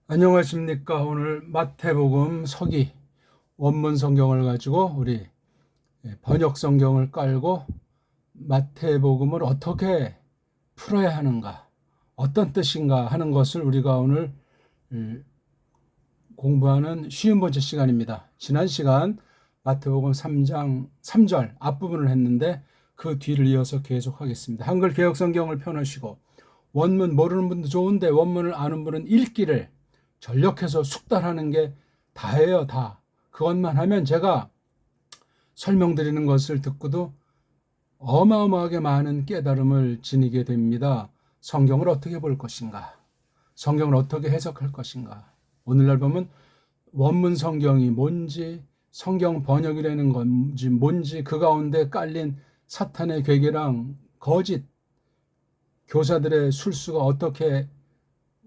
안녕하십니까. 오늘 마태복음 서기 원문 성경을 가지고 우리 번역 성경을 깔고 마태복음을 어떻게 풀어야 하는가, 어떤 뜻인가 하는 것을 우리가 오늘 공부하는 50번째 시간입니다. 지난 시간 마태복음 3장 3절 앞부분을 했는데 그 뒤를 이어서 계속 하겠습니다. 한글 개역 성경을 펴놓으시고 원문 모르는 분도 좋은데 원문을 아는 분은 읽기를 전력해서 숙달하는 게 다예요, 다. 그것만 하면 제가 설명드리는 것을 듣고도 어마어마하게 많은 깨달음을 지니게 됩니다. 성경을 어떻게 볼 것인가? 성경을 어떻게 해석할 것인가? 오늘날 보면 원문 성경이 뭔지, 성경 번역이라는 건지 뭔지, 그 가운데 깔린 사탄의 괴계랑 거짓 교사들의 술수가 어떻게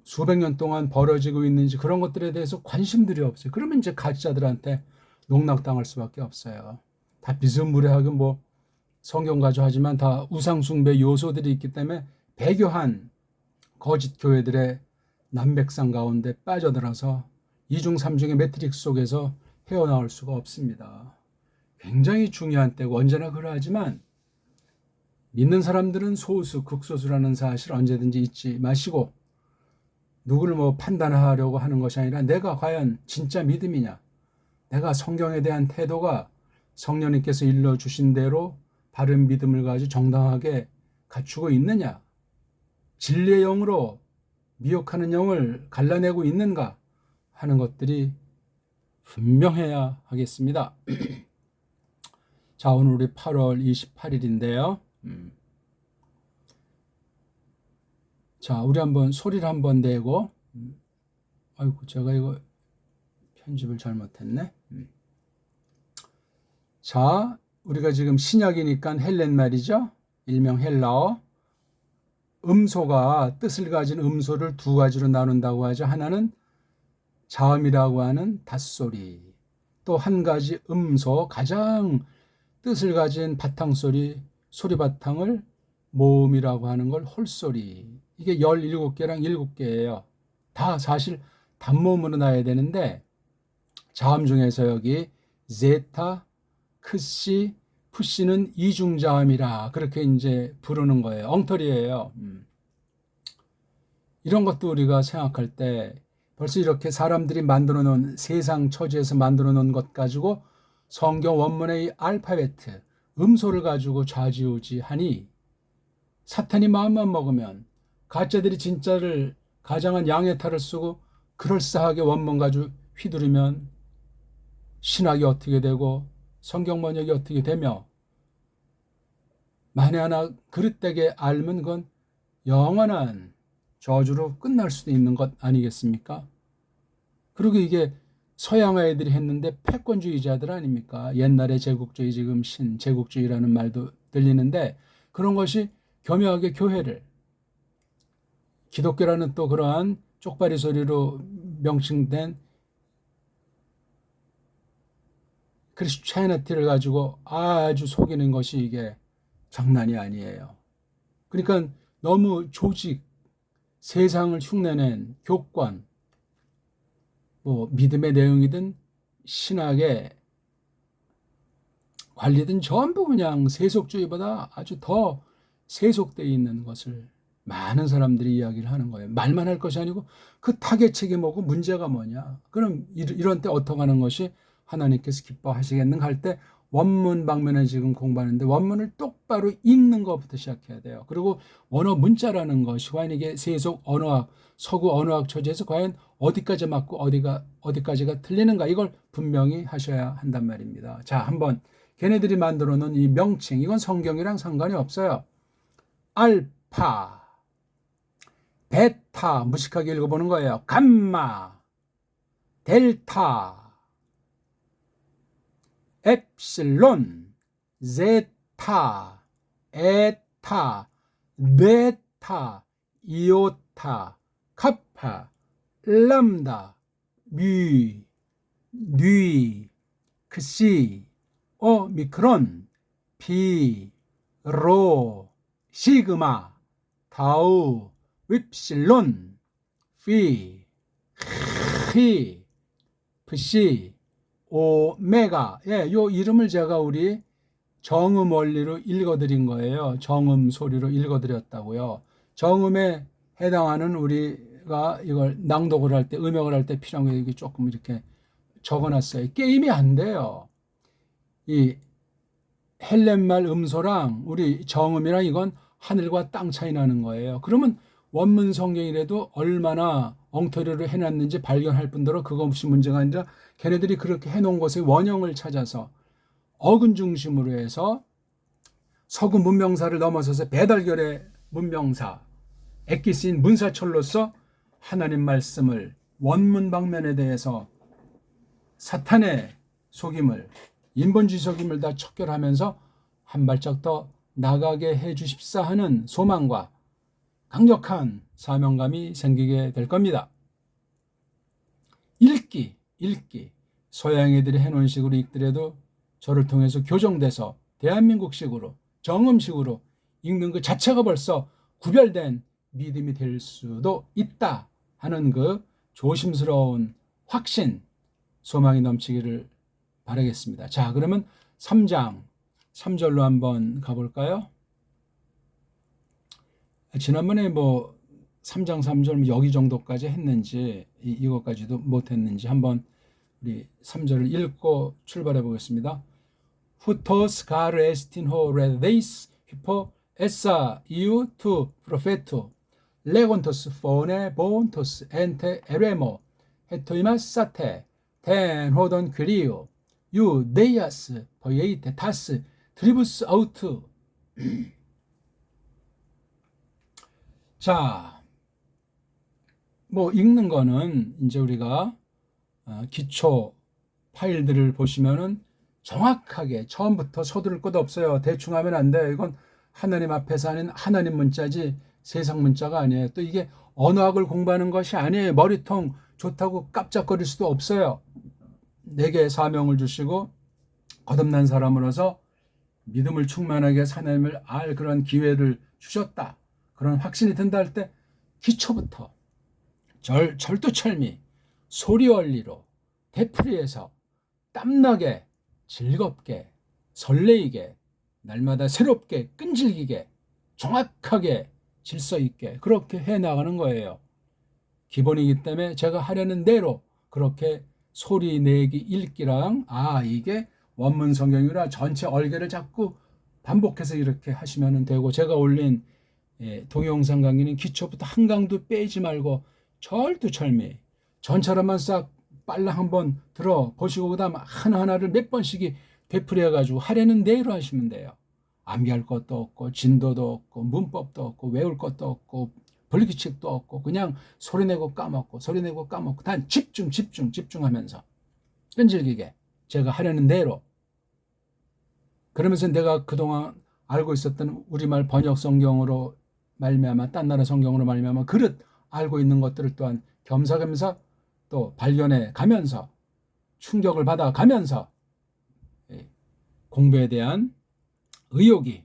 수백 년 동안 벌어지고 있는지 그런 것들에 대해서 관심들이 없어요. 그러면 이제 가짜들한테 농락당할 수밖에 없어요. 다 비스무리하게 뭐 성경 가지고 하지만 다 우상숭배 요소들이 있기 때문에 배교한 거짓 교회들의 난백상 가운데 빠져들어서 이중삼중의 매트릭스 속에서 헤어나올 수가 없습니다. 굉장히 중요한 때고 언제나 그러하지만 믿는 사람들은 소수, 극소수라는 사실 언제든지 잊지 마시고 누구를 뭐 판단하려고 하는 것이 아니라 내가 과연 진짜 믿음이냐, 내가 성경에 대한 태도가 성령님께서 일러주신 대로 바른 믿음을 가지고 정당하게 갖추고 있느냐, 진리의 영으로 미혹하는 영을 갈라내고 있는가 하는 것들이 분명해야 하겠습니다. 자, 오늘 우리 8월 28일인데요. 자, 우리 한번 소리를 한번 내고, 아이고, 제가 이거 편집을 잘못했네. 자, 우리가 지금 신약이니까 헬렌 말이죠. 일명 헬라어. 음소가 뜻을 가진 음소를 두 가지로 나눈다고 하죠. 하나는 자음이라고 하는 닷소리. 또 한 가지 음소, 가장 뜻을 가진 바탕소리, 소리바탕을 모음이라고 하는 걸 홀소리. 이게 17개랑 7개예요. 다 사실 단모음으로 나야 되는데 자음 중에서 여기 제타, 크시, 푸시는 이중자음이라 그렇게 이제 부르는 거예요. 엉터리예요. 이런 것도 우리가 생각할 때 벌써 이렇게 사람들이 만들어 놓은 세상 처지에서 만들어 놓은 것 가지고 성경 원문의 이 알파베트, 음소를 가지고 좌지우지하니 사탄이 마음만 먹으면 가짜들이 진짜를 가장한 양의 탈을 쓰고 그럴싸하게 원문 가지고 휘두르면 신학이 어떻게 되고 성경 번역이 어떻게 되며 만에 하나 그릇되게 알면 그건 영원한 저주로 끝날 수도 있는 것 아니겠습니까? 그리고 이게 서양 아이들이 했는데 패권주의자들 아닙니까? 옛날에 제국주의, 지금 신제국주의라는 말도 들리는데 그런 것이 교묘하게 교회를 기독교라는 또 그러한 쪽발이 소리로 명칭된 크리스찬티를 가지고 아주 속이는 것이 이게 장난이 아니에요. 그러니까 너무 조직, 세상을 흉내낸 교권, 뭐 믿음의 내용이든 신학의 관리든 전부 그냥 세속주의보다 아주 더 세속되어 있는 것을 많은 사람들이 이야기를 하는 거예요. 말만 할 것이 아니고 그 타겟책이 뭐고 문제가 뭐냐. 그럼 이런 때 어떻게 하는 것이 하나님께서 기뻐하시겠는가 할 때 원문 방면에 지금 공부하는데 원문을 똑바로 읽는 것부터 시작해야 돼요. 그리고 원어 문자라는 것이 과연 이게 세속 언어학, 서구 언어학 처지에서 과연 어디까지 맞고 어디까지가 틀리는가 이걸 분명히 하셔야 한단 말입니다. 자, 한번 걔네들이 만들어 놓은 이 명칭, 이건 성경이랑 상관이 없어요. 알파, 베타, 무식하게 읽어보는 거예요. 감마, 델타, 엡실론, 제타, 에타, 베타, 이오타, 카파, 람다, 뮤, 뉘, 크시, 오미크론, 피, 로, 시그마, 타우, 윕실론, 피. P, FC, 오메가. 예, 요 이름을 제가 우리 정음 원리로 읽어드린 거예요. 정음 소리로 읽어드렸다고요. 정음에 해당하는 우리가 이걸 낭독을 할 때, 음역을 할 때 필요한 거 이게 조금 이렇게 적어놨어요. 게임이 안 돼요. 이 헬렌말 음소랑 우리 정음이랑 이건 하늘과 땅 차이 나는 거예요. 그러면 원문 성경이라도 얼마나 엉터리로 해놨는지 발견할 뿐더러 그거 없이 문제가 아니라 걔네들이 그렇게 해놓은 것의 원형을 찾아서 어근 중심으로 해서 서구 문명사를 넘어서서 배달결의 문명사, 엑기스인 문사철로서 하나님 말씀을 원문 방면에 대해서 사탄의 속임을, 인본주의 속임을 다 척결하면서 한 발짝 더 나가게 해 주십사 하는 소망과 강력한 사명감이 생기게 될 겁니다. 읽기. 서양 애들이 해놓은 식으로 읽더라도 저를 통해서 교정돼서 대한민국식으로 정음식으로 읽는 그 자체가 벌써 구별된 믿음이 될 수도 있다 하는 그 조심스러운 확신, 소망이 넘치기를 바라겠습니다. 자, 그러면 3장 3절로 한번 가볼까요? 지난번에 뭐 3장 3절 여기 정도까지 했는지 이것까지도 못했는지 한번 우리 3절을 읽고 출발해 보겠습니다. Hutos gar estin ho redeis hypo essa iu tu prophetu legontos phone bontos ente eremo hetoimas sate ten hodon quirio you deias poiete tas tribus autu. 자, 뭐 읽는 거는 이제 우리가 기초 파일들을 보시면은 정확하게 처음부터 서두를 것 없어요. 대충 하면 안 돼요. 이건 하나님 앞에서 하는 하나님 문자지 세상 문자가 아니에요. 또 이게 언어학을 공부하는 것이 아니에요. 머리통 좋다고 깜짝거릴 수도 없어요. 내게 사명을 주시고 거듭난 사람으로서 믿음을 충만하게 하나님을 알 그런 기회를 주셨다. 그런 확신이 든다 할 때 기초부터 절두철미 소리 원리로 되풀이해서 땀나게 즐겁게 설레이게 날마다 새롭게 끈질기게 정확하게 질서 있게 그렇게 해나가는 거예요. 기본이기 때문에 제가 하려는 대로 그렇게 소리 내기 읽기랑 이게 원문 성경이라 전체 얼개를 자꾸 반복해서 이렇게 하시면 되고 제가 올린 동영상 강의는 기초부터 한 강도 빼지 말고 절두철미 전처럼만 싹 빨랑 한번 들어보시고 그 다음 하나하나를 몇 번씩 되풀이해가지고 하려는 대로 하시면 돼요. 암기할 것도 없고 진도도 없고 문법도 없고 외울 것도 없고 불규칙도 없고 그냥 소리내고 까먹고 소리내고 까먹고 단 집중하면서 끈질기게 제가 하려는 대로 그러면서 내가 그동안 알고 있었던 우리말 번역 성경으로 말미암아 딴 나라 성경으로 말미암아 그릇 알고 있는 것들을 또한 겸사겸사 또 발견해 가면서 충격을 받아 가면서 공부에 대한 의욕이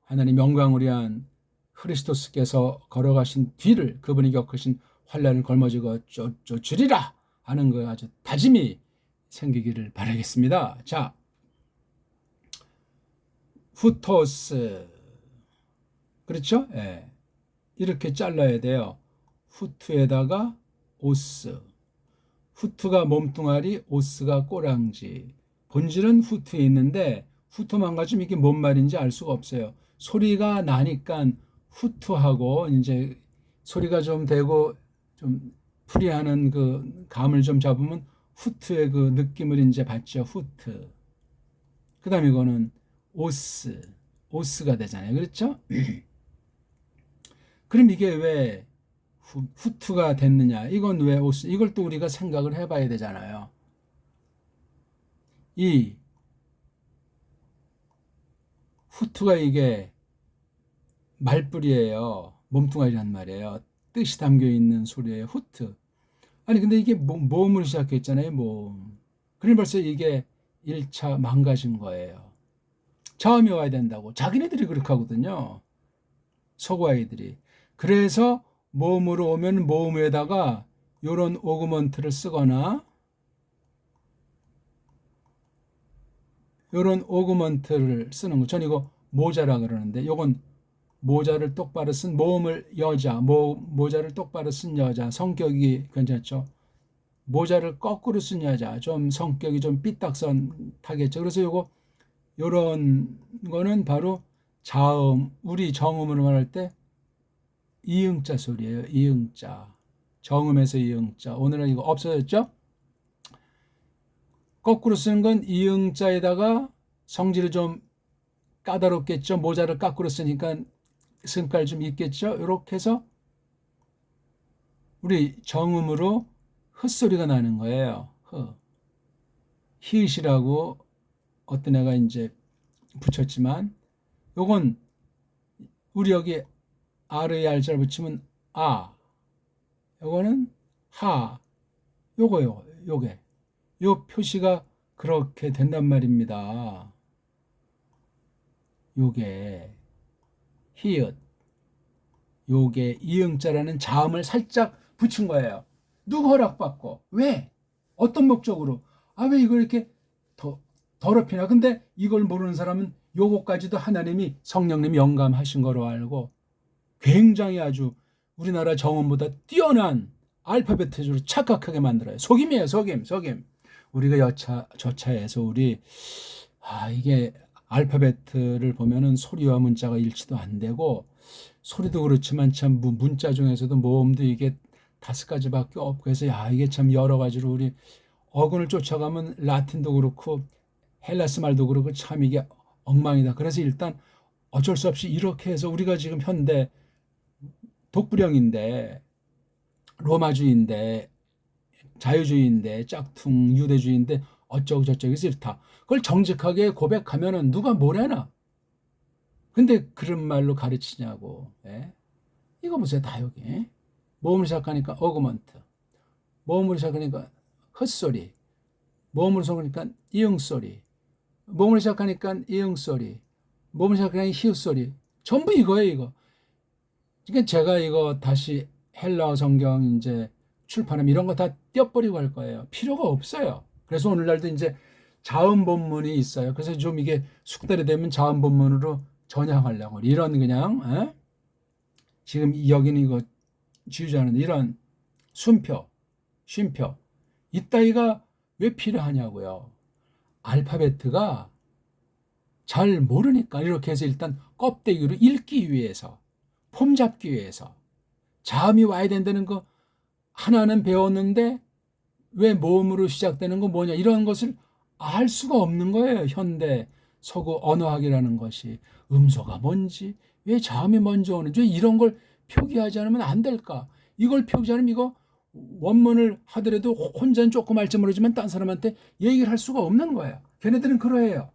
하나님 영광을 위한 크리스토스께서 걸어가신 뒤를 그분이 겪으신 환난을 걸머쥐고 쫓으리라 하는 그 아주 다짐이 생기기를 바라겠습니다. 자, 후토스 그렇죠? 이렇게 잘라야 돼요. 후투에다가 오스. 후투가 몸뚱아리, 오스가 꼬랑지. 본질은 후투에 있는데 후투만 가지고 이게 뭔 말인지 알 수가 없어요. 소리가 나니까 후투하고 이제 소리가 좀 되고 좀 풀이하는 그 감을 좀 잡으면 후투의 그 느낌을 이제 받죠. 후투. 그다음에 이거는 오스가 되잖아요. 그렇죠? 그럼 이게 왜 후투가 됐느냐? 이건 왜 오스? 이걸 또 우리가 생각을 해봐야 되잖아요. 이 후투가 이게 말뿌리예요. 몸뚱아리란 말이에요. 뜻이 담겨 있는 소리예요. 후투. 아니 근데 이게 모음으로 시작했잖아요. 모음. 그럼 벌써 이게 1차 망가진 거예요. 자음이 와야 된다고. 자기네들이 그렇게 하거든요. 서구 아이들이. 그래서 모음으로 오면 모음에다가 요런 오그먼트를 쓰거나 요런 오그먼트를 쓰는 거. 전 이거 모자라 그러는데 요건 모자를 똑바로 쓴 모음을 여자, 모자를 똑바로 쓴 여자, 성격이 괜찮죠. 모자를 거꾸로 쓴 여자, 좀 성격이 좀 삐딱선 타겠죠. 그래서 요런 거는 바로 자음, 우리 정음으로 말할 때 이응자 소리예요. 이응자. 정음에서 이응자. 오늘은 이거 없어졌죠? 거꾸로 쓰는 건 이응자에다가 성질이 좀 까다롭겠죠. 모자를 거꾸로 쓰니까 승깔 좀 있겠죠. 이렇게 해서 우리 정음으로 헛소리가 나는 거예요. 히읗이라고 어떤 애가 이제 붙였지만 요건 우리 여기 R의 R자를 붙이면 아, 요거는 하, 요게 요 표시가 그렇게 된단 말입니다. 요게 히읗, 요게 이응자라는 자음을 살짝 붙인 거예요. 누구 허락받고? 왜? 어떤 목적으로? 왜 이걸 이렇게 더럽히나? 근데 이걸 모르는 사람은 요거까지도 하나님이 성령님이 영감하신 거로 알고 굉장히 아주 우리나라 정음보다 뛰어난 알파벳으로 착각하게 만들어요. 속임이에요. 속임. 우리가 저차에서 이게 알파벳을 보면은 소리와 문자가 일치도 안 되고 소리도 그렇지만 참 문자 중에서도 모음도 이게 5가지밖에 없고 해서 이게 참 여러 가지로 우리 어근을 쫓아가면 라틴도 그렇고 헬라스 말도 그렇고 참 이게 엉망이다. 그래서 일단 어쩔 수 없이 이렇게 해서 우리가 지금 현대 독불형인데 로마주의인데 자유주의인데 짝퉁 유대주의인데 어쩌고 저쩌고 해서 이렇다. 그걸 정직하게 고백하면은 누가 뭐래나. 근데 그런 말로 가르치냐고. 예? 이거 보세요. 다 여기. 모음을 시작하니까 어그먼트. 모음으로 시작하니까 헛소리. 모음으로 시작하니까 이응소리. 모음으로 시작하니까 이응소리. 모음으로 시작하니까 히읗소리. 전부 이거예요, 이거. 그러니까 제가 이거 다시 헬라어 성경 이제 출판하면 이런 거 다 떼어버리고 할 거예요. 필요가 없어요. 그래서 오늘날도 이제 자음 본문이 있어요. 그래서 좀 이게 숙달이 되면 자음 본문으로 전향하려고. 이런 그냥, 지금 여기는 이거 지우자는 이런 쉼표. 이따위가 왜 필요하냐고요. 알파벳가 잘 모르니까 이렇게 해서 일단 껍데기로 읽기 위해서, 폼 잡기 위해서 자음이 와야 된다는 거 하나는 배웠는데 왜 모음으로 시작되는 거 뭐냐 이런 것을 알 수가 없는 거예요. 현대 서구 언어학이라는 것이 음소가 뭔지 왜 자음이 먼저 오는지 왜 이런 걸 표기하지 않으면 안 될까? 이걸 표기하지 않으면 이거 원문을 하더라도 혼자는 조금 알지 모르지만 딴 사람한테 얘기를 할 수가 없는 거예요. 걔네들은 그러해요.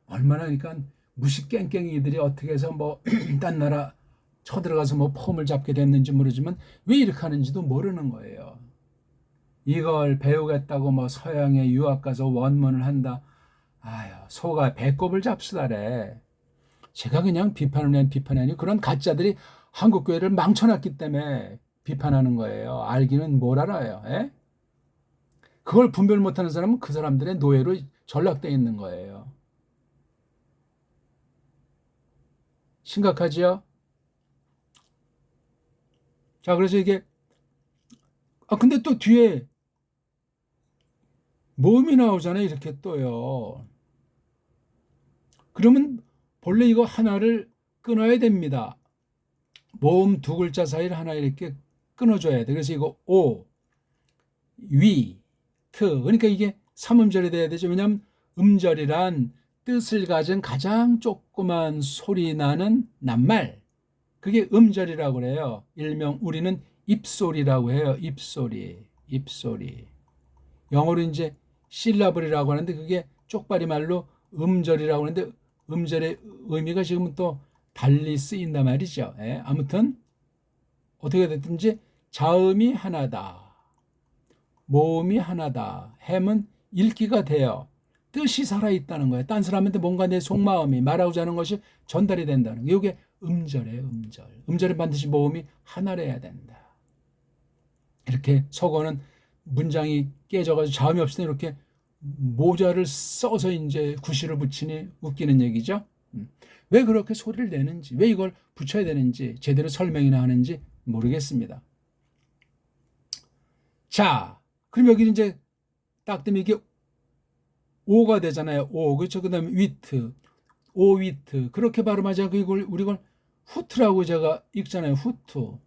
얼마나 그러니까 무식 깽깽이들이 어떻게 해서 딴 나라 쳐들어가서 폼을 잡게 됐는지 모르지만 왜 이렇게 하는지도 모르는 거예요. 이걸 배우겠다고 서양에 유학 가서 원문을 한다. 소가 배꼽을 잡수다래. 제가 그냥 비판을 위한 비판이 아니고 그런 가짜들이 한국 교회를 망쳐놨기 때문에 비판하는 거예요. 알기는 뭘 알아요. 에? 그걸 분별 못하는 사람은 그 사람들의 노예로 전락되어 있는 거예요. 심각하지요? 자, 그래서 이게 근데 또 뒤에 모음이 나오잖아요. 이렇게 또요. 그러면 본래 이거 하나를 끊어야 됩니다. 모음 2글자 사이를 하나 이렇게 끊어줘야 돼. 그래서 이거 오, 위, 트. 그러니까 이게 3음절이 돼야 되죠. 왜냐하면 음절이란 뜻을 가진 가장 조그만 소리 나는 낱말. 그게 음절이라고 그래요. 일명 우리는 입소리라고 해요. 입소리. 영어로 이제 실라블이라고 하는데 그게 쪽발이 말로 음절이라고 하는데 음절의 의미가 지금은 또 달리 쓰인단 말이죠. 아무튼 어떻게 됐든지 자음이 하나다. 모음이 하나다. 햄은 읽기가 돼요. 뜻이 살아있다는 거예요. 딴 사람한테 뭔가 내 속마음이 말하고자 하는 것이 전달이 된다는 거예요. 이게 음절이에요. 음절은 반드시 모음이 하나래야 된다. 이렇게 속어는 문장이 깨져가지고 자음이 없으니 이렇게 모자를 써서 이제 구실을 붙이니 웃기는 얘기죠. 왜 그렇게 소리를 내는지, 왜 이걸 붙여야 되는지 제대로 설명이나 하는지 모르겠습니다. 자, 그럼 여기 이제 딱 되면 이게 오가 되잖아요. 오, 그렇죠. 그 다음에 위트, 오 위트. 그렇게 발음하지 않고 우리 걸 후트라고 제가 읽잖아요. 후트.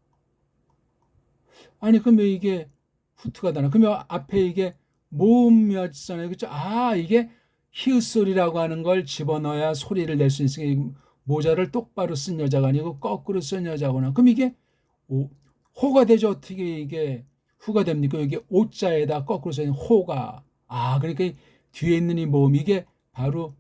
아니, 그럼 왜 이게 후트가 되나? 그러면 앞에 이게 모음이었잖아요. 그렇죠? 아, 이게 히읗소리라고 하는 걸 집어넣어야 소리를 낼 수 있으니까 모자를 똑바로 쓴 여자가 아니고 거꾸로 쓴 여자구나. 그럼 이게 호가 되죠. 어떻게 이게 후가 됩니까? 이게 오자에다 거꾸로 써있는 호가. 아, 그러니까 뒤에 있는 이 모음, 이게 바로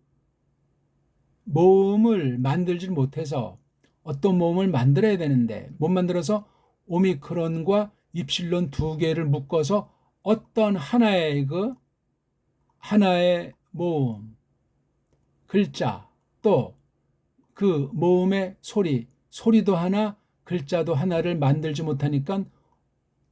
모음을 만들지 못해서 어떤 모음을 만들어야 되는데 못 만들어서 오미크론과 입실론 두 개를 묶어서 어떤 하나의 모음, 글자, 또 그 모음의 소리도 하나, 글자도 하나를 만들지 못하니까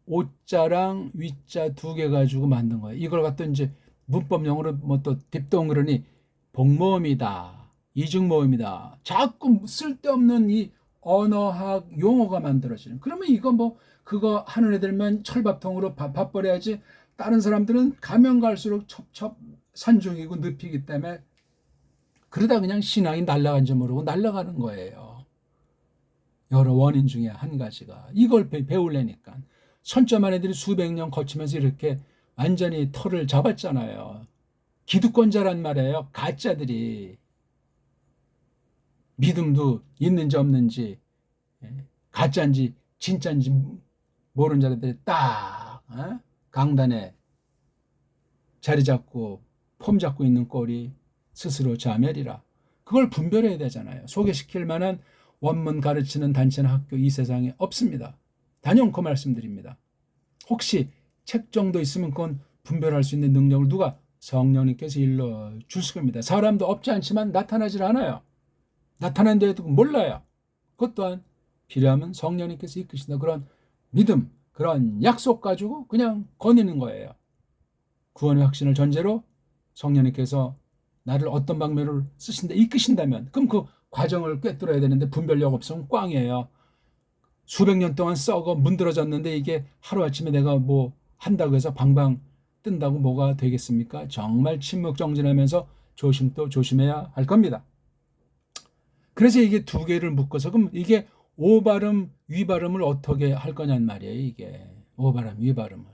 오자랑 위자 두 개 가지고 만든 거예요. 이걸 갖다 이제 문법용어로 뭐 또 딥동그러니 복모음이다, 이중모음이다. 자꾸 쓸데없는 이 언어학 용어가 만들어지는. 그러면 이거 뭐 그거 하는 애들만 철밥통으로 밥벌여야지. 다른 사람들은 가면 갈수록 첩첩 산중이고 늪이기 때문에 그러다 그냥 신앙이 날아간지 모르고 날아가는 거예요. 여러 원인 중에 한 가지가 이걸 배우려니까 선점한 애들이 수백 년 거치면서 이렇게 완전히 털을 잡았잖아요. 기득권자란 말이에요. 가짜들이. 믿음도 있는지 없는지, 가짜인지 진짜인지 모르는 자들이 딱 강단에 자리 잡고 폼 잡고 있는 꼴이 스스로 자멸이라. 그걸 분별해야 되잖아요. 소개시킬 만한 원문 가르치는 단체나 학교 이 세상에 없습니다. 단연코 말씀드립니다. 혹시 책 정도 있으면 그건 분별할 수 있는 능력을 누가? 성령님께서 일러 주실 겁니다. 사람도 없지 않지만 나타나질 않아요. 나타난데도 몰라요. 그것 또한 필요하면 성령님께서 이끄신다. 그런 믿음, 그런 약속 가지고 그냥 거니는 거예요. 구원의 확신을 전제로 성령님께서 나를 어떤 방면으로 쓰신다, 이끄신다면 그럼 그 과정을 꿰뚫어야 되는데 분별력 없으면 꽝이에요. 수백 년 동안 썩어 문드러졌는데 이게 하루아침에 내가 뭐 한다고 해서 방방 뜬다고 뭐가 되겠습니까? 정말 침묵정진하면서 조심도 조심해야 할 겁니다. 그래서 이게 두 개를 묶어서 그럼 이게 오발음, 위발음을 어떻게 할 거냔 말이에요. 이게 오발음, 위발음을.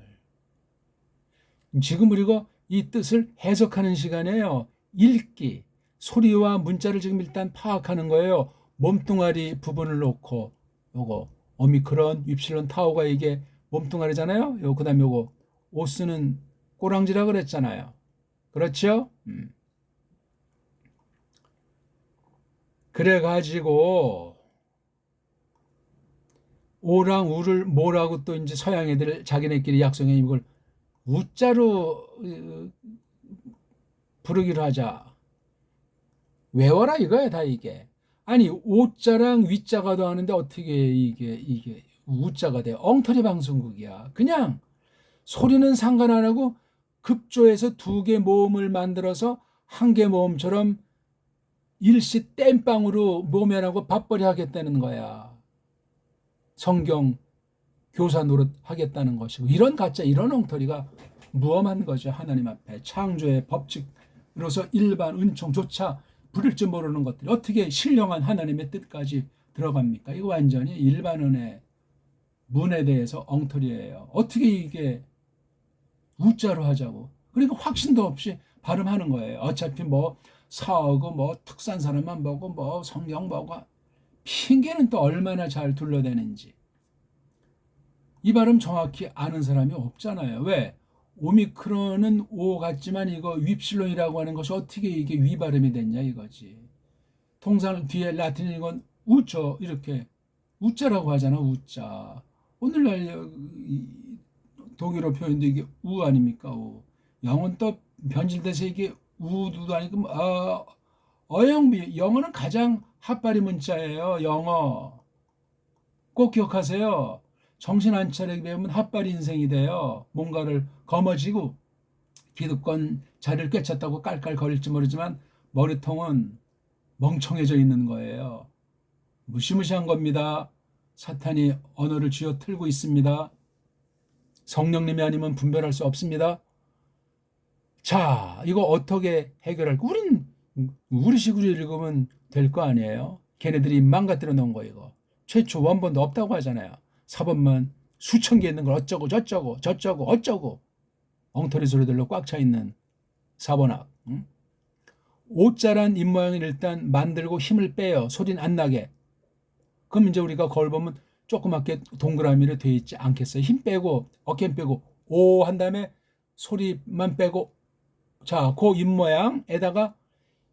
지금 우리가 이 뜻을 해석하는 시간이에요. 읽기, 소리와 문자를 지금 일단 파악하는 거예요. 몸뚱아리 부분을 놓고 요거 오미크론, 입실론, 타우가 이게 몸뚱아리잖아요. 요 그다음에 요거 오스는 꼬랑지라 그랬잖아요. 그렇죠? 그래가지고 오랑 우를 뭐라고 또 이제 서양 애들 자기네끼리 약속해 이걸 우자로 부르기로 하자. 외워라 이거야 다 이게. 아니 오자랑 위자가 더하는데 어떻게 이게 우자가 돼? 엉터리 방송국이야. 그냥 소리는 상관 안 하고 급조해서 두 개 모음을 만들어서 한 개 모음처럼 일시 땜빵으로 모면하고 밥벌이 하겠다는 거야. 성경 교사 노릇 하겠다는 것이고 이런 가짜 이런 엉터리가 무엄한 거죠. 하나님 앞에 창조의 법칙으로서 일반 은총조차 부릴 줄 모르는 것들이 어떻게 신령한 하나님의 뜻까지 들어갑니까? 이거 완전히 일반 은혜 문에 대해서 엉터리예요. 어떻게 이게 우자로 하자고. 그러니까 확신도 없이 발음하는 거예요. 어차피 뭐 사하고 뭐 특산 사람만 보고 뭐 성경 보고 핑계는 또 얼마나 잘 둘러대는지. 이 발음 정확히 아는 사람이 없잖아요. 왜? 오미크론은 오 같지만 이거 윕실론이라고 하는 것이 어떻게 이게 위 발음이 됐냐 이거지. 통상 뒤에 라틴 이건 우죠 이렇게 우자라고 하잖아. 우자. 오늘날 독일어 표현도 이게 우 아닙니까? 우. 영어는 또 변질돼서 이게 우도 아니고 어영비. 영어는 가장 핫바리 문자예요. 영어 꼭 기억하세요. 정신 안 차리게 배우면 핫발 인생이 돼요. 뭔가를 거머쥐고 기득권 자리를 꿰찼다고 깔깔거릴지 모르지만 머리통은 멍청해져 있는 거예요. 무시무시한 겁니다. 사탄이 언어를 쥐어 틀고 있습니다. 성령님이 아니면 분별할 수 없습니다. 자, 이거 어떻게 해결할까? 우리식으로 읽으면 될 거 아니에요? 걔네들이 망가뜨려 놓은 거 이거. 최초 원본도 없다고 하잖아요. 사본만 수천 개 있는 걸 어쩌고 저쩌고 저쩌고 어쩌고 엉터리 소리들로 꽉 차 있는 사본학. 응? 오자란 입모양을 일단 만들고 힘을 빼요. 소리는 안 나게. 그럼 이제 우리가 거울 보면 조그맣게 동그라미로 되어 있지 않겠어요? 힘 빼고 어깨 빼고 오 한 다음에 소리만 빼고 자, 그 입모양에다가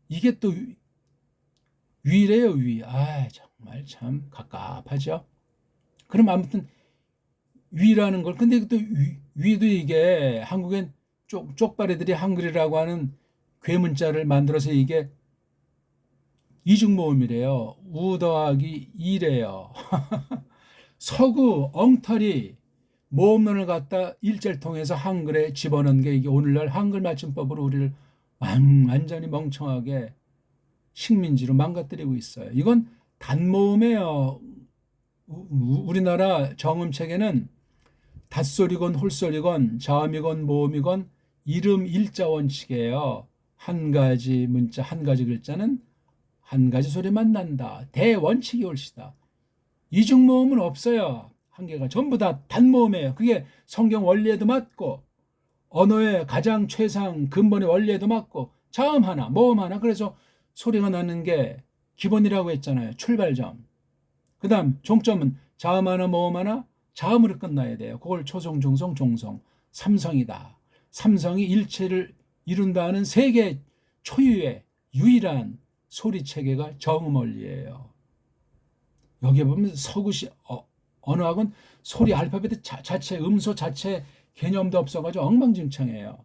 이게 또 위래요, 위. 아, 정말 참 갑갑하죠. 그럼 아무튼 위라는 걸 근데 또 위도 이게 한국엔 쪽발이들이 한글이라고 하는 괴문자를 만들어서 이게 이중모음이래요. 우 더하기 이래요. 서구 엉터리 모음론을 갖다 일제를 통해서 한글에 집어넣은 게 이게 오늘날 한글 맞춤법으로 우리를 완전히 멍청하게 식민지로 망가뜨리고 있어요. 이건 단모음이에요. 우리나라 정음책에는 닷소리건 홀소리건 자음이건 모음이건 이름 일자 원칙이에요. 한 가지 문자 한 가지 글자는 한 가지 소리만 난다. 대원칙이 옳시다. 이중모음은 없어요. 한계가 전부 다 단모음이에요. 그게 성경 원리에도 맞고 언어의 가장 최상 근본의 원리에도 맞고 자음 하나 모음 하나 그래서 소리가 나는 게 기본이라고 했잖아요. 출발점. 그 다음 종점은 자음 하나 모음 하나 자음으로 끝나야 돼요. 그걸 초성 중성 종성 삼성이다. 삼성이 일체를 이룬다는 세계 초유의 유일한 소리 체계가 정음 원리예요. 여기 보면 서구시 언어학은 소리 알파벳 자체 음소 자체 개념도 없어가지고 엉망진창이에요.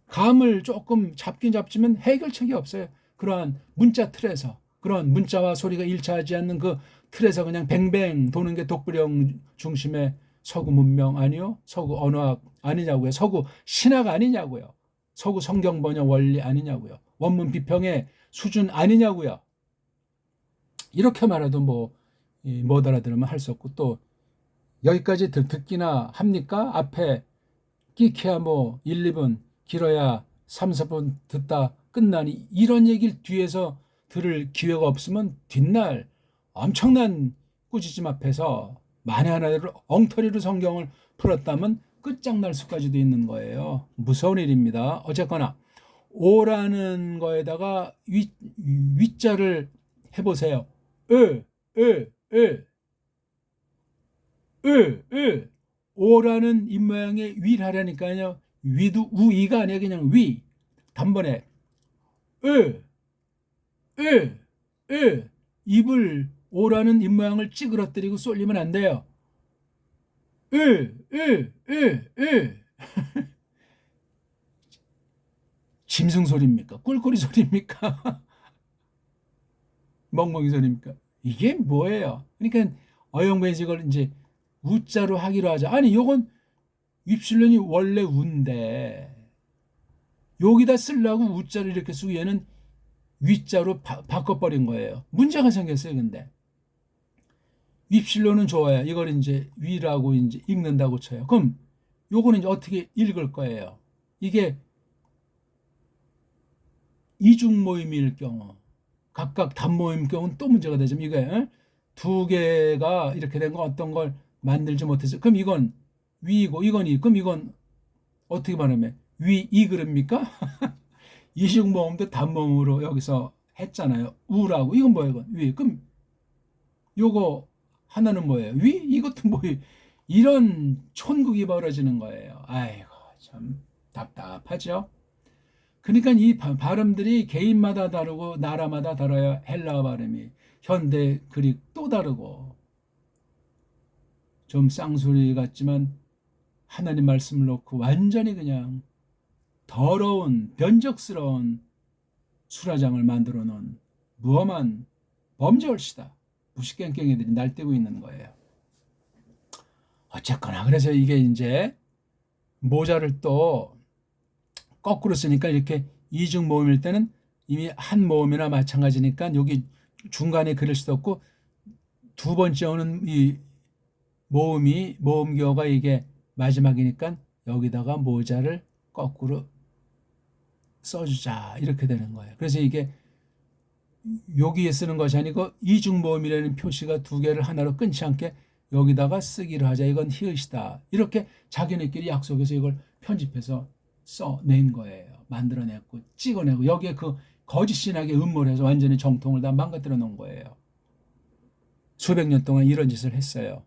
감을 조금 잡긴 잡지만 해결책이 없어요. 그러한 문자 틀에서 그런 문자와 소리가 일치하지 않는 그 틀에서 그냥 뱅뱅 도는 게 독불형 중심의 서구 문명 아니요? 서구 언어학 아니냐고요? 서구 신학 아니냐고요? 서구 성경 번역 원리 아니냐고요? 원문 비평의 수준 아니냐고요? 이렇게 말해도 못 알아들으면 할 수 없고 또 여기까지 듣기나 합니까? 앞에 끼케야 1, 2분 길어야 3, 4분 듣다 끝나니 이런 얘기를 뒤에서 들을 기회가 없으면 뒷날 엄청난 꾸짖음 앞에서 만에 하나로 엉터리로 성경을 풀었다면 끝장날 수까지도 있는 거예요. 무서운 일입니다. 어쨌거나 오라는 거에다가 위자를 해보세요. 오라는 입모양의 위라니까요. 위도 우이가 아니라 그냥 위. 단번에 입을 오라는 입모양을 찌그러뜨리고 쏠리면 안 돼요. 짐승 소리입니까? 꿀꿀이 소리입니까? 멍멍이 소리입니까? 이게 뭐예요? 그러니까 어영배직을 이제 우자로 하기로 하자. 아니 요건 입실론이 원래 우인데 여기다 쓰려고 우자를 이렇게 쓰고 얘는 위자로 바꿔버린 거예요. 문제가 생겼어요. 근데 입실론은 좋아요. 이걸 이제 위라고 이제 읽는다고 쳐요. 그럼 요거는 이제 어떻게 읽을 거예요? 이게 이중 모임일 경우 각각 단모임 경우는 또 문제가 되죠. 이게 두 개가 이렇게 된 거 어떤 걸 만들지 못해서 그럼 이건 위이고 이건 이 그럼 이건 어떻게 말하면 위 그럽니까? 이중모음도 단모음으로 여기서 했잖아요. 우라고 이건 뭐예요? 이건 위 그럼 요거 하나는 뭐예요? 위 이것도 뭐예요? 이런 촌국이 벌어지는 거예요. 아이고 참 답답하죠. 그러니까 이 발음들이 개인마다 다르고 나라마다 다르요. 헬라어 발음이 현대 그릭 또 다르고 좀 쌍소리 같지만 하나님 말씀을 놓고 완전히 그냥 더러운 변적스러운 수라장을 만들어 놓은 무엄한 범죄올시다. 무식갱갱이들이 날뛰고 있는 거예요. 어쨌거나 그래서 이게 이제 모자를 또 거꾸로 쓰니까 이렇게 이중 모음일 때는 이미 한 모음이나 마찬가지니까 여기 중간에 그릴 수도 없고 두 번째 오는 이 모음기어가 이게 마지막이니까 여기다가 모자를 거꾸로 써주자 이렇게 되는 거예요. 그래서 이게 여기에 쓰는 것이 아니고 이중모음이라는 표시가 두 개를 하나로 끊지 않게 여기다가 쓰기로 하자. 이건 히읗이다. 이렇게 자기네끼리 약속해서 이걸 편집해서 써낸 거예요. 만들어냈고 찍어내고 여기에 그 거짓 신학의 음모를 해서 완전히 정통을 다 망가뜨려 놓은 거예요. 수백 년 동안 이런 짓을 했어요.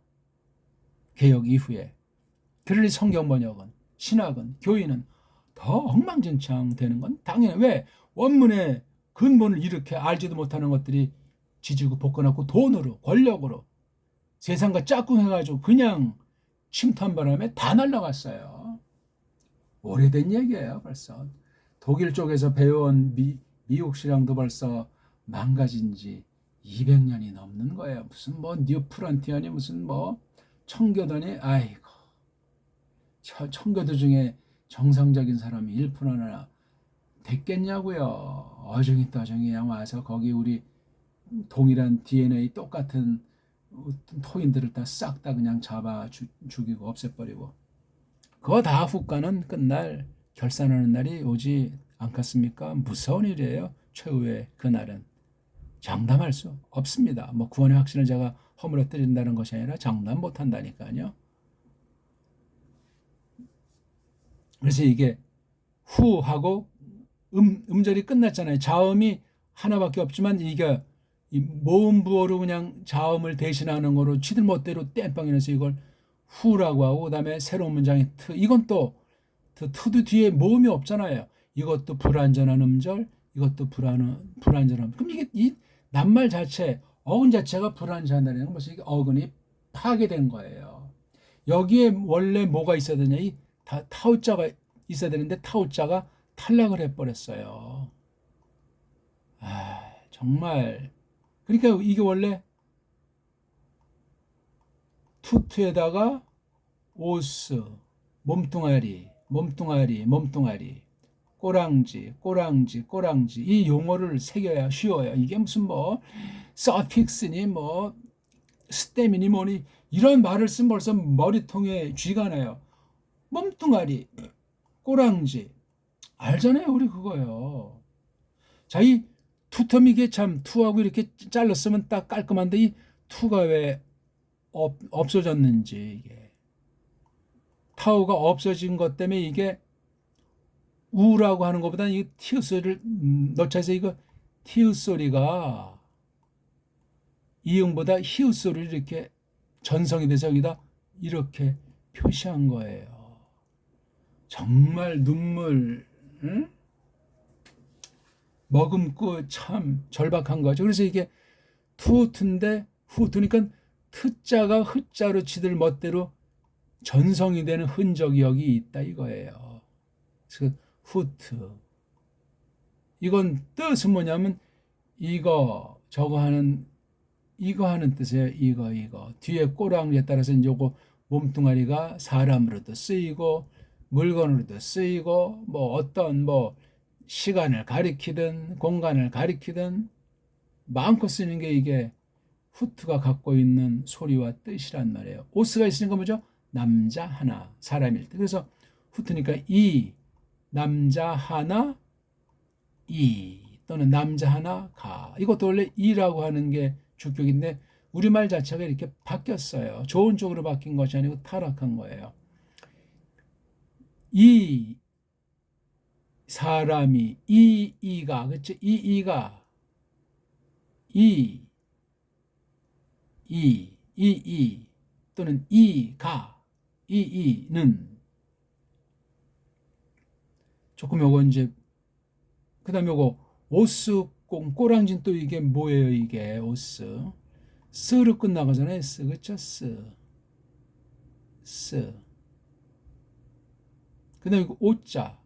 개혁 이후에. 그러니 성경 번역은, 신학은, 교인은 더 엉망진창 되는 건 당연히 왜 원문의 근본을 이렇게 알지도 못하는 것들이 지지고 볶아놓고 돈으로 권력으로 세상과 짝꿍해가지고 그냥 침투한 바람에 다 날라갔어요. 오래된 얘기예요. 벌써 독일 쪽에서 배워온 미국 신앙도 벌써 망가진 지 200년이 넘는 거예요. 무슨 뭐 뉴프런티어니 무슨 뭐 청교도니 아이고 청교도 중에 정상적인 사람이 1%나 됐겠냐고요. 어정이 떠정이 그냥 와서 거기 우리 동일한 DNA 똑같은 토인들을 다 싹 다 그냥 잡아 죽이고 없애버리고 그거 다 후과는 끝날 결산하는 날이 오지 않겠습니까? 무서운 일이에요. 최후의 그날은 장담할 수 없습니다. 뭐 구원의 확신을 제가 허물어뜨린다는 것이 아니라 장담 못한다니까요. 그래서 이게 후하고 음절이 끝났잖아요. 자음이 하나밖에 없지만 이게 이 모음부어로 그냥 자음을 대신하는 거로 지들 멋대로 땜빵이 나서 이걸 후라고 하고 그다음에 새로운 문장이 트. 이건 또 트도 뒤에 모음이 없잖아요. 이것도 불완전한 음절, 이것도 불완전한. 그럼 이게 이 낱말 자체, 어근 자체가 불완전하다는 건 벌써 이게 어근이 파괴된 거예요. 여기에 원래 뭐가 있어야 되냐? 이 타우자가 있어야 되는데 타우자가 탈락을 해버렸어요. 정말. 그러니까 이게 원래 투투에다가 오스, 몸뚱아리, 꼬랑지 이 용어를 새겨야 쉬워요. 이게 무슨 뭐 서픽스니 뭐 스템이니 뭐니 이런 말을 쓰면 벌써 머리통에 쥐가 나요. 몸뚱아리, 꼬랑지 알잖아요. 우리 그거요. 자, 이 투텀 이게 참 투하고 이렇게 잘랐으면 딱 깔끔한데 이 투가 왜 없어졌는지 이게 타우가 없어진 것 때문에 이게 우라고 하는 것보다는 이 티읕 소리를 넣자 해서 이거 티읕 소리가 이응보다 히읗 소리를 이렇게 전성이 돼서 여기다 이렇게 표시한 거예요. 정말 눈물 머금고 참 절박한 거죠. 그래서 이게 투트인데 후트니까 트자가 흐자로 지들 멋대로 전성이 되는 흔적이 여기 있다 이거예요. 그래서 후트. 이건 뜻은 뭐냐면 이거 저거 하는 이거 하는 뜻이에요. 이거 뒤에 꼬랑지에 따라서 이제 요거 몸뚱아리가 사람으로도 쓰이고 물건으로도 쓰이고 뭐 어떤 뭐 시간을 가리키든 공간을 가리키든 많고 쓰는 게 이게 후트가 갖고 있는 소리와 뜻이란 말이에요. 오스가 있으니까 뭐죠? 남자 하나 사람일 때. 그래서 후트니까 이 남자 하나 이 또는 남자 하나 가. 이것도 원래 이라고 하는 게 주격인데 우리말 자체가 이렇게 바뀌었어요. 좋은 쪽으로 바뀐 것이 아니고 타락한 거예요. 이 사람이 이가 그렇죠? 이가 이 또는 이가 이는 조금 요거 이제 그다음에 요거 오스 꼬랑진 또 이게 뭐예요? 이게 오스 스로 끝나가잖아요. 스 그렇죠? 스 그다음에 이거 오자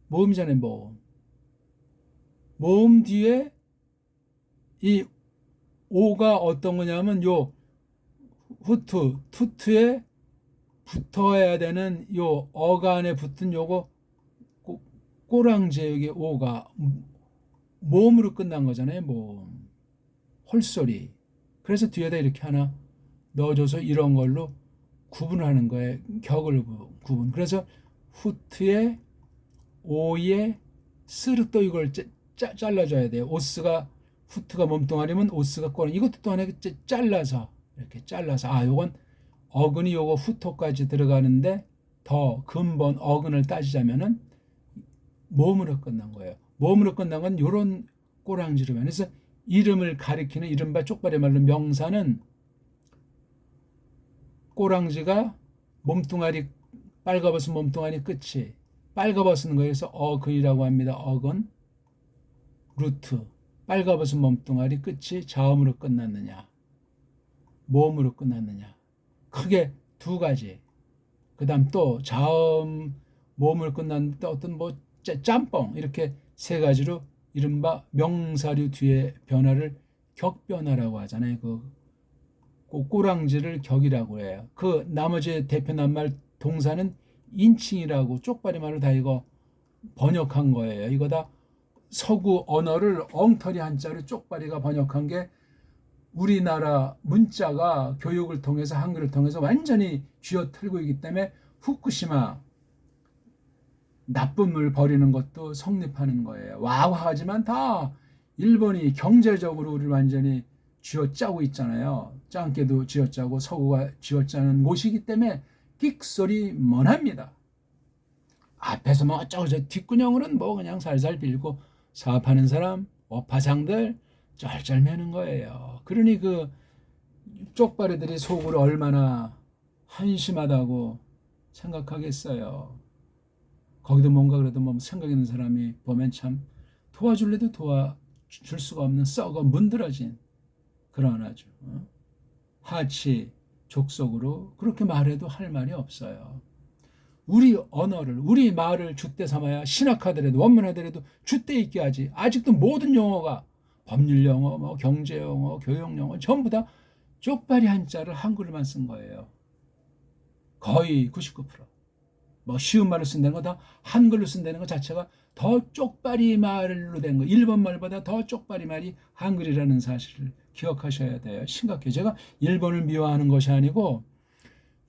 모음이잖아요. 모음 뒤에 이 오가 어떤 거냐면 요 투트의 붙어야 되는 요 어간에 붙은 요거 꼬랑지에 여기 오가 모음으로 끝난 거잖아요. 모음. 홀소리. 그래서 뒤에다 이렇게 하나 넣어줘서 이런 걸로 구분하는 거예요. 격을 구분. 그래서 후트에 오에 스를 또 이걸 잘라줘야 돼요. 오스가 후트가 몸뚱아리면 오스가 꼬랑. 이것도 또 하나 잘라서 이렇게 잘라서 요건 어근이 요거 후토까지 들어가는데 더 근본 어근을 따지자면은 모음으로 끝난 거예요. 모음으로 끝난 건 요런 꼬랑지로만. 그래서 이름을 가리키는 이른바 쪽발이 말로 명사는 꼬랑지가 몸뚱아리 빨가벗은 몸뚱아리 끝이 빨가벗은 거에서 어근이라고 합니다. 어근 루트 빨가벗은 몸뚱아리 끝이 자음으로 끝났느냐 모음으로 끝났느냐 크게 두 가지. 그 다음 또 자음 모음으로 끝났는데 어떤 뭐 짬뽕 이렇게 세 가지로 이른바 명사류 뒤에 변화를 격변화라고 하잖아요. 그 꼬랑지를 격이라고 해요. 그 나머지 대표 낱말 동사는 인칭이라고 쪽발이 말로 다 이거 번역한 거예요. 이거 다 서구 언어를 엉터리 한자로 쪽발이가 번역한 게 우리나라 문자가 교육을 통해서 한글을 통해서 완전히 쥐어틀고 있기 때문에 후쿠시마 나쁜 물 버리는 것도 성립하는 거예요. 와우하지만 다 일본이 경제적으로 우리를 완전히 쥐어짜고 있잖아요. 짱깨도 쥐어짜고 서구가 쥐어짜는 곳이기 때문에 끽소리 먼합니다. 앞에서 뭐 어쩌고 저 뒷구녕으로는 뭐 그냥 살살 빌고 사업하는 사람 업화상들 쩔쩔매는 거예요. 그러니 그 쪽발이들이 속으로 얼마나 한심하다고 생각하겠어요. 거기도 뭔가 그래도 뭐 생각 있는 사람이 보면 참 도와줄래도 도와줄 수가 없는 썩어 문드러진 그런 아주 하치 족속으로 그렇게 말해도 할 말이 없어요. 우리 언어를 우리 말을 줏대 삼아야 신학하더라도 원문하더라도 줏대 있게 하지. 아직도 모든 용어가 법률 용어, 뭐 경제 용어, 교육 용어 전부 다 쪽발이 한자를 한글로만 쓴 거예요. 거의 99%. 뭐 쉬운 말을 쓴다는 거 다 한글로 쓴다는 것 자체가 더 쪽발이 말로 된 거. 일본 말보다 더 쪽발이 말이 한글이라는 사실을 기억하셔야 돼요. 심각해요. 제가 일본을 미워하는 것이 아니고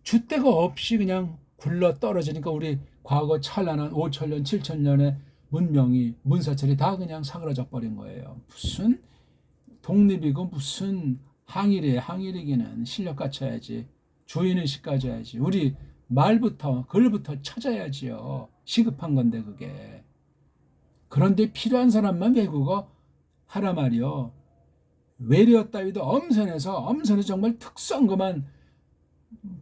줏대가 없이 그냥 굴러 떨어지니까 우리 과거 찬란한 5천년, 7천년의 문명이 문사철이 다 그냥 사그라져 버린 거예요. 무슨 독립이고 무슨 항일이에요. 항일이기는 실력 갖춰야지. 주인의식 가져야지. 우리 말부터 글부터 찾아야지요. 시급한 건데 그게. 그런데 필요한 사람만 외국어 하라 말이요. 외래어 따위도 엄선해서 정말 특수한 것만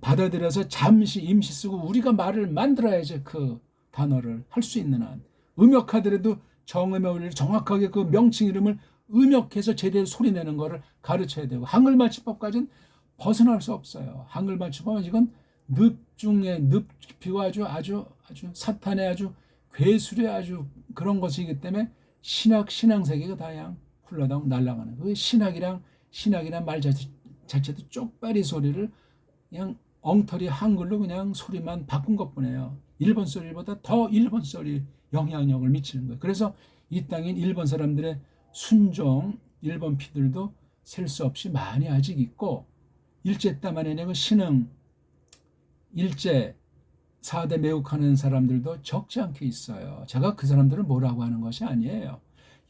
받아들여서 잠시 임시 쓰고 우리가 말을 만들어야지 그 단어를 할 수 있는 한. 음역하더라도 정음의 원리를 정확하게 그 명칭 이름을 음역해서 제대로 소리내는 거를 가르쳐야 되고 한글 맞춤법까지는 벗어날 수 없어요. 한글 맞춤법은 이건 늪 중에 늪 깊이고 아주 사탄의 아주 괴술의 아주 그런 것이기 때문에 신앙세계가 다양 훌러덩 날아가는 그 신학이란 말 자체도 쪽발이 소리를 그냥 엉터리 한글로 그냥 소리만 바꾼 것뿐이에요. 일본 소리보다 더 일본 소리 영향력을 미치는 거예요. 그래서 이 땅인 일본 사람들의 순종 일본 피들도 셀 수 없이 많이 아직 있고 일제 따만해내고 신흥 일제 4대 매국하는 사람들도 적지 않게 있어요. 제가 그 사람들을 뭐라고 하는 것이 아니에요.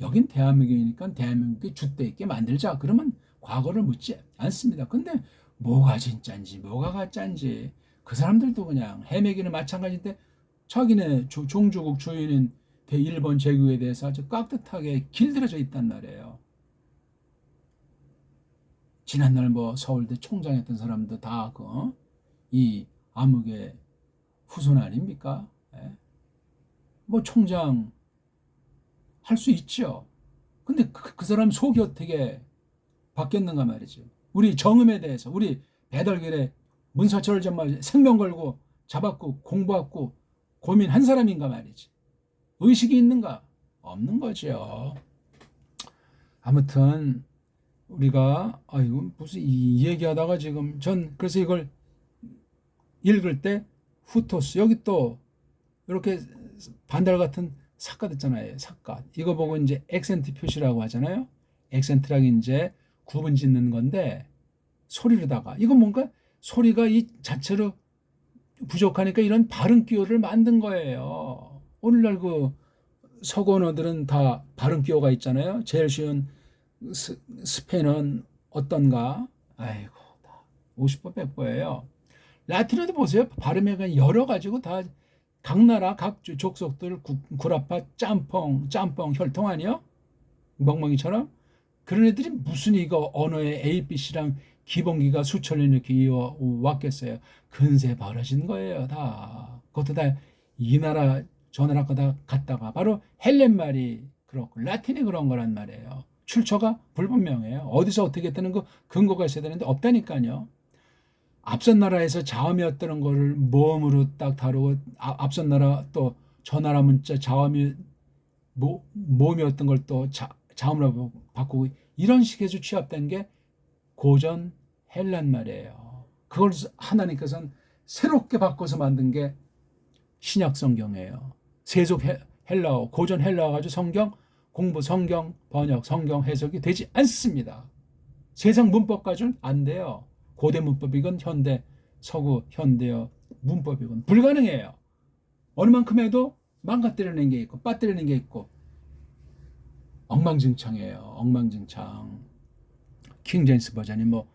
여긴 대한민국이니까 대한민국에 줏대 있게 만들자. 그러면 과거를 묻지 않습니다. 근데 뭐가 진짜인지 뭐가 가짜인지 그 사람들도 그냥 헤매기는 마찬가지인데 자기네 종주국 주인인 대일본 제국에 대해서 아주 깍듯하게 길들여져 있단 말이에요. 지난날 뭐 서울대 총장했던 사람도 다 이 암흑의 후손 아닙니까? 예? 뭐 총장 할 수 있죠. 근데 그 사람 속이 어떻게 바뀌었는가 말이죠. 우리 정음에 대해서 우리 배달결에 문사철을 정말 생명 걸고 잡았고 공부했고 고민한 사람인가 말이지. 의식이 있는가? 없는 거죠. 아무튼 우리가 이건 무슨 이 얘기하다가 지금 전 그래서 이걸 읽을 때 후토스, 여기 또 이렇게 반달 같은 삿갓 있잖아요. 삿갓. 이거 보고 이제 액센트 표시라고 하잖아요. 액센트라고 이제 구분 짓는 건데 소리로다가 이건 뭔가 소리가 이 자체로 부족하니까 이런 발음 기호를 만든 거예요. 오늘날 그 서구 언어들은 다 발음 기호가 있잖아요. 제일 쉬운 스페인어는 어떤가? 아이고, 다 50번 100번예요. 라틴어도 보세요. 발음이 그냥 여러 가지고 다 각 나라 각 족속들 구라파 짬뽕 혈통 아니요? 멍멍이처럼 그런 애들이 무슨 이거 언어의 A, B, C랑 기본기가 수천 년 이렇게 이어 왔겠어요. 근세 벌어진 거예요, 다. 그것도 다 이 나라 저 나라 거다 갔다가 바로 헬렌 말이 그렇고 라틴이 그런 거란 말이에요. 출처가 불분명해요. 어디서 어떻게 했다는 거 근거가 있어야 되는데 없다니까요. 앞선 나라에서 자음이었다는 거를 모음으로 딱 다루고 앞선 나라 또 저 나라 문자 자음이 모음이었던 걸 또 자음으로 바꾸고 이런 식에서 취합된 게 고전 헬란 말이에요. 그걸 하나님께서는 새롭게 바꿔서 만든 게 신약 성경이에요. 세속 헬라어, 고전 헬라어 가지고 성경 공부, 성경 번역, 성경 해석이 되지 않습니다. 세상 문법 가지고는 안 돼요. 고대 문법이건 현대, 서구, 현대어 문법이건 불가능해요. 어느 만큼 해도 망가뜨리는 게 있고 빠뜨리는 게 있고 엉망진창이에요. 엉망진창. 킹제임스 버전이 뭐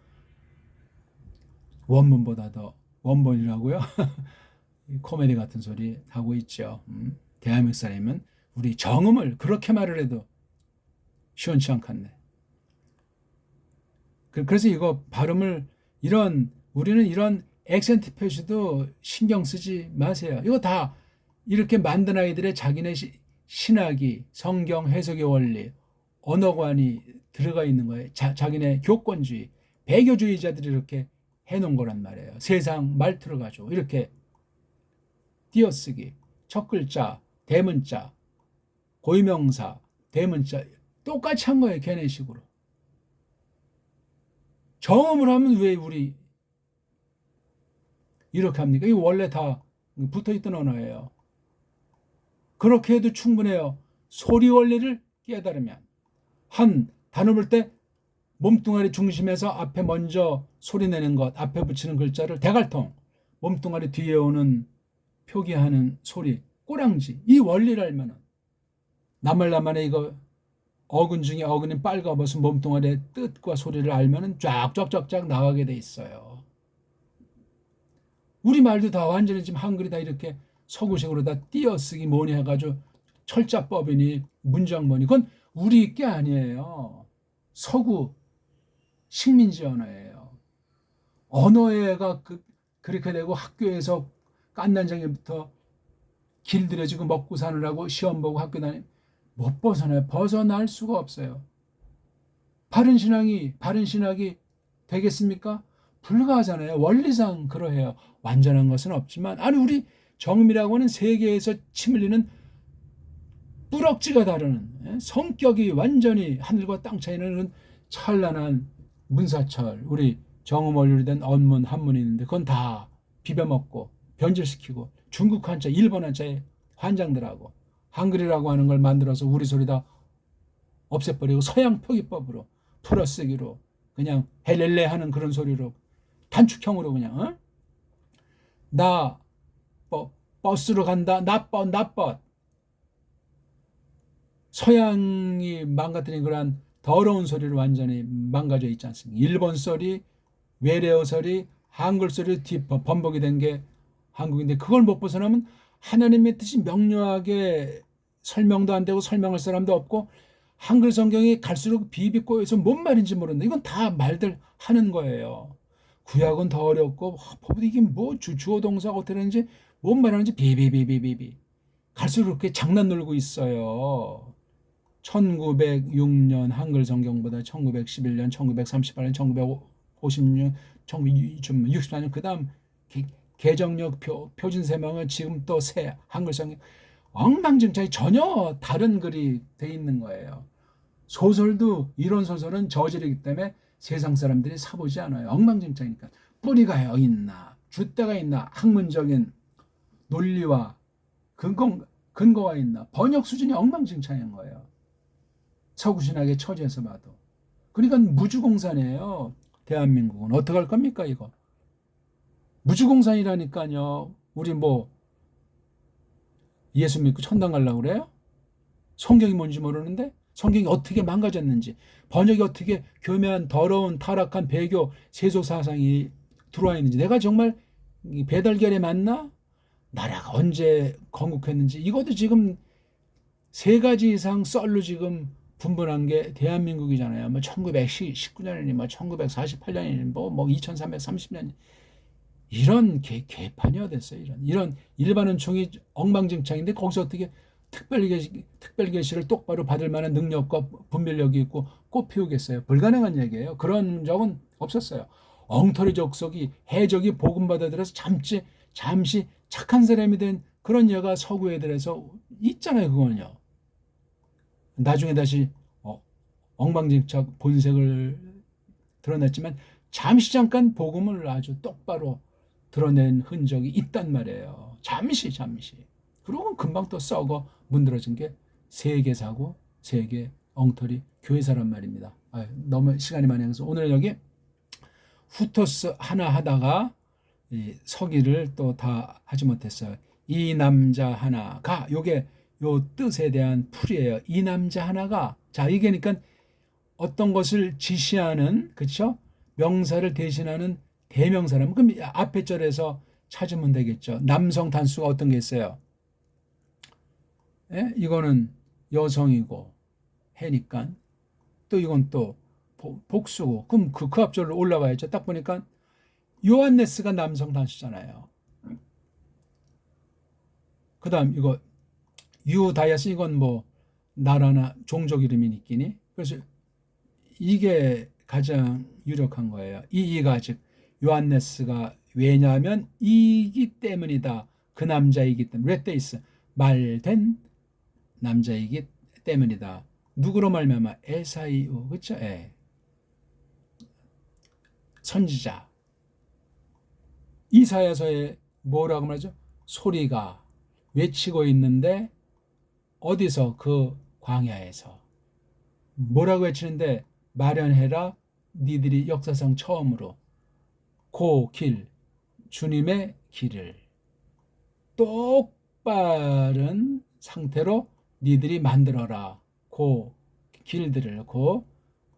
원문보다 더 원본이라고요? 코미디 같은 소리 하고 있죠. 대한민국 사람이면 우리 정음을 그렇게 말을 해도 시원치 않겠네. 그래서 이거 발음을 우리는 이런 액센트 표시도 신경 쓰지 마세요. 이거 다 이렇게 만든 아이들의 자기네 신학이 성경 해석의 원리, 언어관이 들어가 있는 거예요. 자기네 교권주의, 배교주의자들이 이렇게 해놓은 거란 말이에요. 세상 말투를 가지고 이렇게 띄어쓰기, 첫 글자, 대문자, 고유명사, 대문자 똑같이 한 거예요. 걔네식으로. 정음을 하면 왜 우리 이렇게 합니까? 이거 원래 다 붙어있던 언어예요. 그렇게 해도 충분해요. 소리 원리를 깨달으면. 한 단어 볼 때 몸뚱아리 중심에서 앞에 먼저 소리 내는 것, 앞에 붙이는 글자를 대갈통, 몸뚱아리 뒤에 오는 표기하는 소리, 꼬랑지, 이 원리를 알면은 나말나말의 이거 어근 중에 어근이 빨가벗은 몸뚱아리의 뜻과 소리를 알면은 쫙쫙쫙쫙 나가게 돼 있어요. 우리 말도 다 완전히 지금 한글이 다 이렇게 서구식으로 다 띄어쓰기 뭐니 해가지고 철자법이니 문장문이 그건 우리 게 아니에요. 서구 식민지 언어예요. 언어가 그렇게 되고 학교에서 깐난장애부터 길들여지고 먹고 사느라고 시험 보고 학교 다니 못 벗어나요. 벗어날 수가 없어요. 바른 신학이 되겠습니까? 불가하잖아요. 원리상 그러해요. 완전한 것은 없지만 아니 우리 정음이라고 하는 세계에서 침 흘리는 뿌럭지가 다르는 성격이 완전히 하늘과 땅 차이는 찬란한 문사철 우리 정음 원리로 된 언문 한문이 있는데 그건 다 비벼먹고 변질시키고 중국 한자 일본 한자에 환장들하고 한글이라고 하는 걸 만들어서 우리 소리 다 없애버리고 서양 표기법으로 풀어쓰기로 그냥 헬렐레 하는 그런 소리로 단축형으로 그냥 나 버스로 간다 나뻗 서양이 망가뜨린 그런 더러운 소리를 완전히 망가져 있지 않습니까? 일본 소리, 외래어 소리, 한글 소리 번복이 된 게 한국인데 그걸 못 벗어나면 하나님의 뜻이 명료하게 설명도 안 되고 설명할 사람도 없고 한글 성경이 갈수록 비비꼬여서 뭔 말인지 모른다. 이건 다 말들 하는 거예요. 구약은 더 어렵고 이게 뭐 주어 동사가 어떻게 되는지 뭔 말하는지 비비비비비비 갈수록 그렇게 장난 놀고 있어요. 1906년 한글 성경보다 1911년, 1938년, 1956, 1964년 그 다음 개정력 표준 세명은 지금 또 새 한글 성경 엉망진창이 전혀 다른 글이 돼 있는 거예요. 소설도 이런 소설은 저질이기 때문에 세상 사람들이 사보지 않아요. 엉망진창이니까 뿌리가 있나 줏대가 있나? 학문적인 논리와 근거가 있나? 번역 수준이 엉망진창인 거예요. 서구신학의 처지에서 봐도. 그러니까 무주공산이에요. 대한민국은. 어떡할 겁니까 이거? 무주공산이라니까요. 우리 뭐 예수 믿고 천당 가려고 그래요? 성경이 뭔지 모르는데? 성경이 어떻게 망가졌는지, 번역이 어떻게 교묘한 더러운 타락한 배교 세속 사상이 들어와 있는지, 내가 정말 배달결에 맞나? 나라가 언제 건국했는지, 이것도 지금 세 가지 이상 썰로 지금 분분한 게 대한민국이잖아요. 뭐 1919년이니 뭐 1948년이니 뭐 2330년, 이런 개판이 어딨어요. 이런 일반 은총이 엉망진창인데 거기서 어떻게 특별계시를 똑바로 받을 만한 능력과 분별력이 있고 꽃 피우겠어요. 불가능한 얘기예요. 그런 적은 없었어요. 엉터리 족속이 해적이 복음 받아들여서 잠시 착한 사람이 된 그런 예가 서구 애들에서 있잖아요. 그거는요. 나중에 다시 엉망진창 본색을 드러냈지만 잠시 잠깐 복음을 아주 똑바로 드러낸 흔적이 있단 말이에요. 잠시. 그러고 금방 또 썩어 문드러진 게 세계사고 세계 엉터리 교회사란 말입니다. 너무 시간이 많이 가서 오늘은 여기 후토스 하나 하다가 서기를 또 다 하지 못했어요. 이 남자 하나가, 요게 요 뜻에 대한 풀이에요. 이 남자 하나가, 자 이게 그러니까 어떤 것을 지시하는, 그렇죠? 명사를 대신하는 대명사라면, 그럼 앞에 절에서 찾으면 되겠죠. 남성 단수가 어떤 게 있어요? 예? 이거는 여성이고 해니까, 또 이건 또 복수고, 그럼 그 앞절로 올라가야죠. 딱 보니까 요한네스가 남성 단수잖아요. 그 다음 이거 유다이아스, 이건 뭐 나라나 종족 이름이 있기니, 그래서 이게 가장 유력한 거예요. 이가 즉 요한네스가, 왜냐하면 이기 때문이다. 그 남자이기 때문에. 레테이스, 말된 남자이기 때문이다. 누구로 말미암아? 에사이오, 그렇죠? 선지자. 이사야서에 뭐라고 말하죠? 소리가 외치고 있는데, 어디서? 그 광야에서. 뭐라고 외치는데? 마련해라 니들이 역사상 처음으로 그 주님의 길을 똑바른 상태로 니들이 만들어라. 그 길들을,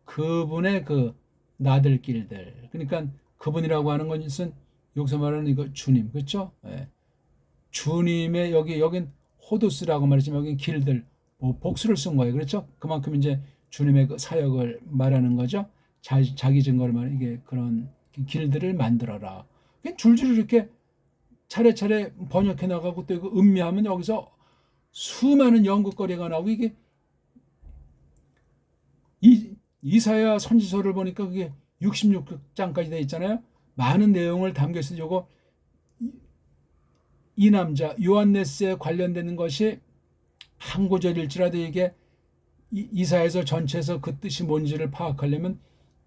그분의 그 나들길들. 그러니까 그분이라고 하는 것은 여기서 말하는 이거 주님, 그렇죠? 주님의 여긴 호두스라고 말했지만 여긴 길들, 복수를 쓴 거예요. 그렇죠? 그만큼 이제 주님의 그 사역을 말하는 거죠. 자기 증거를 말하는, 이게 그런 길들을 만들어라. 줄줄 이렇게 차례차례 번역해 나가고, 또 이거 음미하면 여기서 수많은 연극거리가 나오고, 이게 이사야 선지서를 보니까 그게 66장까지 돼 있잖아요. 많은 내용을 담겨 있어요. 요거 이 남자 요한네스에 관련되는 것이 한 구절일지라도 이게 이사야서 전체에서 그 뜻이 뭔지를 파악하려면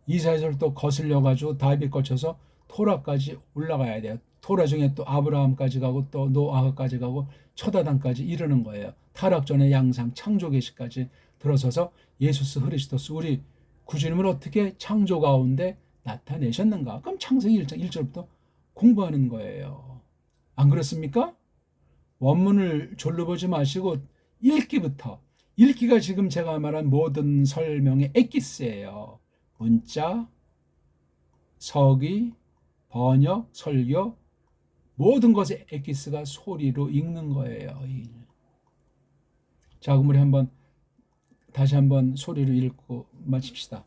이사야서를 또 거슬려 가지고 다윗 거쳐서 토라까지 올라가야 돼요. 토라 중에 또 아브라함까지 가고 또 노아까지 가고 초다단까지 이르는 거예요. 타락 전의 양상, 창조 계시까지 들어서서 예수스 그리스도스, 우리 구주님을 어떻게 창조 가운데 나타내셨는가? 그럼 창세기 1장 1절부터 공부하는 거예요. 안 그렇습니까? 원문을 졸로 보지 마시고 읽기가 지금 제가 말한 모든 설명의 엑기스예요. 문자, 서기, 번역, 설교, 모든 것의 엑기스가 소리로 읽는 거예요. 자, 그럼 우리 다시 한번 소리로 읽고 마칩시다.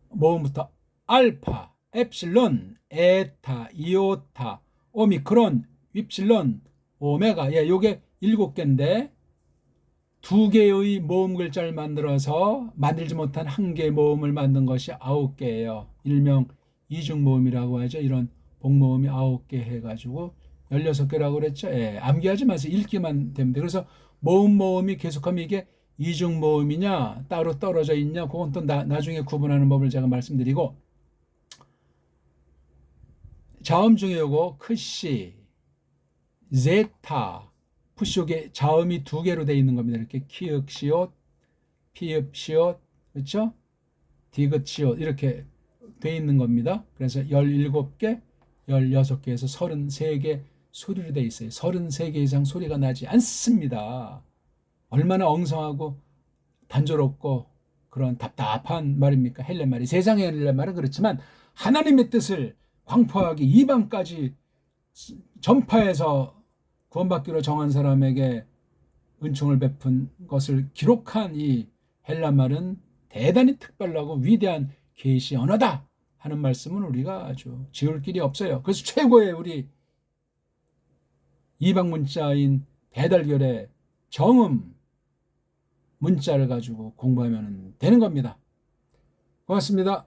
모음부터 알파, 엡실론, 에타, 이오타, 오미크론, 윕실론, 오메가. 요게 7개인데 2개의 모음 글자를 만들어서 만들지 못한 1개의 모음을 만든 것이 9개예요. 일명 이중모음이라고 하죠. 이런 복모음이 9개 해가지고 16개라고 그랬죠. 암기하지 마세요. 읽기만 되면 돼. 그래서 모음이 계속하면 이게 이중모음이냐 따로 떨어져 있냐, 그건 또 나중에 구분하는 법을 제가 말씀드리고, 자음 중에 요거 크시, 제타, 푸시옥에 자음이 두 개로 되어 있는 겁니다. 이렇게 키읔, 시옷, 피읍, 시옷, 그렇죠? 디귿, 시옷 이렇게 되어 있는 겁니다. 그래서 17개, 16개에서 33개 소리로 되어 있어요. 33개 이상 소리가 나지 않습니다. 얼마나 엉성하고 단조롭고 그런 답답한 말입니까? 헬랫말이. 세상의 헬랫말은 그렇지만 하나님의 뜻을 광포하게 이방까지 전파해서 구원받기로 정한 사람에게 은총을 베푼 것을 기록한 이 헬라말은 대단히 특별하고 위대한 계시 언어다 하는 말씀은 우리가 아주 지울 길이 없어요. 그래서 최고의 우리 이방 문자인 배달결의 정음 문자를 가지고 공부하면 되는 겁니다. 고맙습니다.